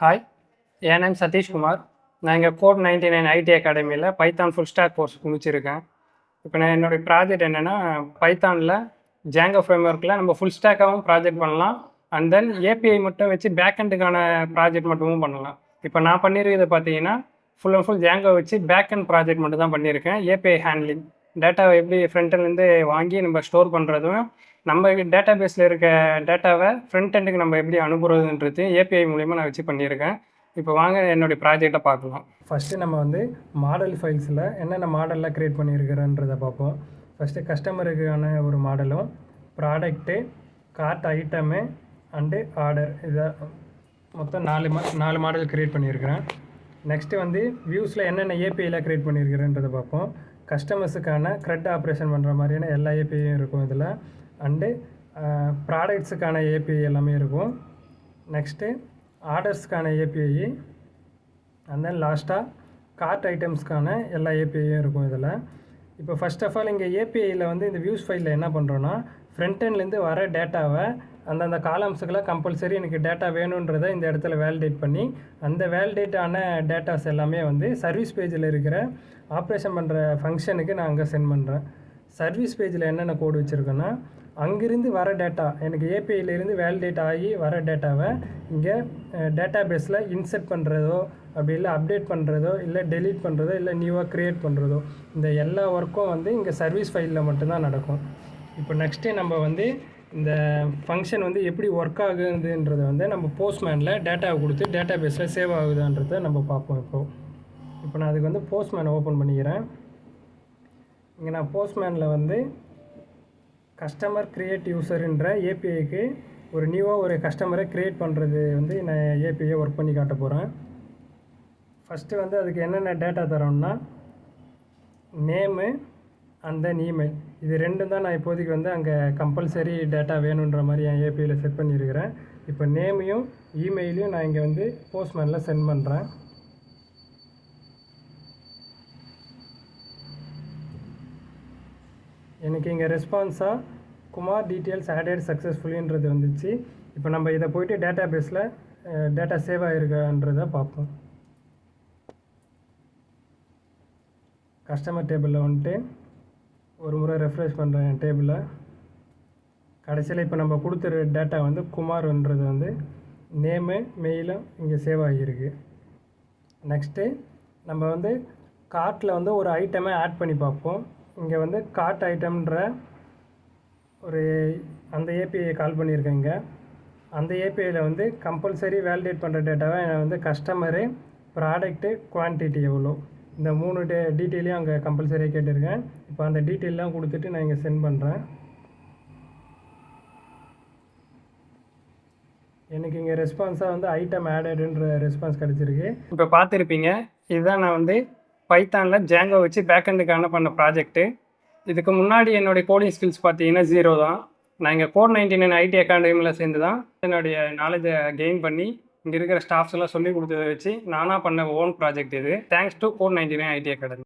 Hi, என் name Satishkumar. நான் இங்கே Code99 ID அகாடமியில் பைத்தான் ஃபுல் ஸ்டாக் கோர்ஸ் முடிச்சிருக்கேன். இப்போ நான் என்னுடைய ப்ராஜெக்ட் என்னென்னா, பைத்தானில் ஜாங்கோ ஃப்ரேம்ஒர்க்கில் நம்ம ஃபுல் ஸ்டாக்காகவும் ப்ராஜெக்ட் பண்ணலாம். அண்ட் தென் ஏபிஐ மட்டும் வச்சு பேக்கெண்டுக்கான ப்ராஜெக்ட் மட்டுமும் பண்ணலாம். இப்போ நான் பண்ணியிருக்கிறது பார்த்தீங்கன்னா, ஃபுல் அண்ட் ஃபுல் ஜாங்கோ வச்சு பேக்கெண்ட் ப்ராஜெக்ட் மட்டும் தான் பண்ணியிருக்கேன். ஏபிஐ ஹேண்ட்லிங், டேட்டாவை எப்படி ஃப்ரண்ட்லேருந்து வாங்கி நம்ம ஸ்டோர் பண்ணுறதும், நம்ம டேட்டா பேஸில் இருக்க டேட்டாவை ஃப்ரண்ட் எண்டுக்கு நம்ம எப்படி அனுப்புறதுன்றது ஏபிஐ மூலிமா நான் வச்சு பண்ணியிருக்கேன். இப்போ வாங்க என்னுடைய ப்ராஜெக்டை பார்க்கலாம். ஃபஸ்ட்டு நம்ம மாடல் ஃபைல்ஸில் என்னென்ன மாடல்லாம் க்ரியேட் பண்ணியிருக்கிறேன்றதை பார்ப்போம். ஃபஸ்ட்டு கஸ்டமருக்கான ஒரு மாடலும், product, card item and order, இதை மொத்தம் 4 மாடல் க்ரியேட் பண்ணியிருக்கிறேன். நெக்ஸ்ட்டு வியூஸில் என்னென்ன ஏபிஐயில் க்ரியேட் பண்ணியிருக்கிறேன்றதை பார்ப்போம். கஸ்டமர்ஸுக்கான க்ரெட் ஆப்ரேஷன் பண்ணுற மாதிரியான எல்லா ஏபிஐயும் இருக்கும் இதில். அண்டு ப்ராடக்ட்ஸுக்கான ஏபிஐ எல்லாமே இருக்கும். நெக்ஸ்ட்டு ஆர்டர்ஸ்க்கான ஏபிஐ, அண்ட் தென் லாஸ்ட்டாக கார்ட் ஐட்டம்ஸ்க்கான எல்லா ஏபிஐயும் இருக்கும் இதில். இப்போ ஃபஸ்ட் ஆஃப் ஆல் இங்கே ஏபிஐயில் இந்த வியூஸ் ஃபைலில் என்ன பண்ணுறோன்னா, ஃப்ரண்ட் எண்ட்லேருந்து வர டேட்டாவை அந்தந்த காலம்ஸுக்கெல்லாம் கம்பல்சரி எனக்கு டேட்டா வேணுன்றதை இந்த இடத்துல வேலிடேட் பண்ணி, அந்த வேலிடேட்டான டேட்டாஸ் எல்லாமே சர்வீஸ் பேஜில் இருக்கிற ஆப்ரேஷன் பண்ணுற ஃபங்க்ஷனுக்கு நான் அங்கே சென்ட் பண்ணுறேன். சர்வீஸ் பேஜில் என்னென்ன கோடு வச்சுருக்கேன்னா, அங்கிருந்து வர டேட்டா எனக்கு ஏபிஐலேருந்து வேலிடேட் ஆகி வர டேட்டாவை இங்கே டேட்டா பேஸில் இன்செர்ட் பண்ணுறதோ, அப்படி இல்லை அப்டேட் பண்ணுறதோ, இல்லை டெலீட் பண்ணுறதோ, இல்லை நியூவாக க்ரியேட் பண்ணுறதோ, இந்த எல்லா ஒர்க்கும் இங்கே சர்வீஸ் ஃபைலில் மட்டும்தான் நடக்கும். இப்போ நெக்ஸ்ட்டு நம்ம இந்த ஃபங்க்ஷன் எப்படி ஒர்க் ஆகுதுன்றதை நம்ம போஸ்ட்மேனில் டேட்டாவை கொடுத்து டேட்டா பேஸில் சேவ் ஆகுதுன்றதை நம்ம பார்ப்போம். இப்போ நான் அதுக்கு போஸ்ட்மேனை ஓப்பன் பண்ணிக்கிறேன். இங்கே நான் போஸ்ட்மேனில் கஸ்டமர் க்ரியேட் யூசர்ன்ற ஏபிஐக்கு ஒரு நியூவாக ஒரு கஸ்டமரை க்ரியேட் பண்ணுறது நான் ஏபிஐயை ஒர்க் பண்ணி காட்ட போகிறேன். ஃபஸ்ட்டு அதுக்கு என்னென்ன டேட்டா தரோம்னா, நேமு அண்ட் தென் இமெயில், இது ரெண்டும் தான் நான் இப்போதைக்கு அங்கே கம்பல்சரி டேட்டா வேணுன்ற மாதிரி என் ஏபிஐயில் செட் பண்ணியிருக்கிறேன். இப்போ நேமையும் இமெயிலையும் நான் இங்கே போஸ்ட்மேனில் சென்ட் பண்ணுறேன். எனக்கு இங்கே ரெஸ்பான்ஸாக குமார் டீட்டெயில்ஸ் ஆடட் சக்ஸஸ்ஃபுல்லின்றது வந்துச்சு. இப்போ நம்ம இதை போய்ட்டு டேட்டா பேஸில் டேட்டா சேவ் ஆகிருக்கான்றதை பார்ப்போம். கஸ்டமர் டேபிளில் ஒரு முறை ரெஃப்ரெஷ் பண்ணுறேன் என் டேபிளில். கடைசியில் இப்போ நம்ம கொடுத்துற டேட்டா குமார்ன்றது நேமு மெயிலும் இங்கே சேவ் ஆகியிருக்கு. நெக்ஸ்ட்டு நம்ம கார்ட்டில் ஒரு ஐட்டமை ஆட் பண்ணி பார்ப்போம். இங்கே கார்ட் ஐட்டம்ன்ற ஒரு அந்த ஏபிஐயை கால் பண்ணியிருக்கேங்க. அந்த ஏபிஐயில் கம்பல்சரி வேலிடேட் பண்ணுற டேட்டாவை கஸ்டமரு, ப்ராடக்ட்டு, குவான்டிட்டி எவ்வளோ, இந்த 3 டீட்டெயிலையும் அங்கே கம்பல்சரியாக கேட்டிருக்கேன். இப்போ அந்த டீட்டெயிலெலாம் கொடுத்துட்டு நான் இங்கே சென்ட் பண்ணுறேன். எனக்கு இங்கே ரெஸ்பான்ஸாக ஐட்டம் ஆடடுன்ற ரெஸ்பான்ஸ் கிடச்சிருக்கு. இப்போ பார்த்துருப்பீங்க, இதுதான் நான் பைத்தானில் ஜாங்கோ வச்சு பேக்கெண்டுக்கான பண்ண ப்ராஜெக்ட்டு. இதுக்கு முன்னாடி என்னுடைய கோடிங் ஸ்கில்ஸ் பார்த்தீங்கன்னா 0 தான். நான் இங்கே Code99 ஐடி அகாடமியில் சேர்ந்து தான் என்னுடைய நாலேஜை கெயின் பண்ணி இங்கே இருக்கிற ஸ்டாஃப்ஸ் எல்லாம் சொல்லி கொடுத்ததை வச்சு நானாக பண்ண ஓன் ப்ராஜெக்ட் இது. Thanks to Code99 IT academy.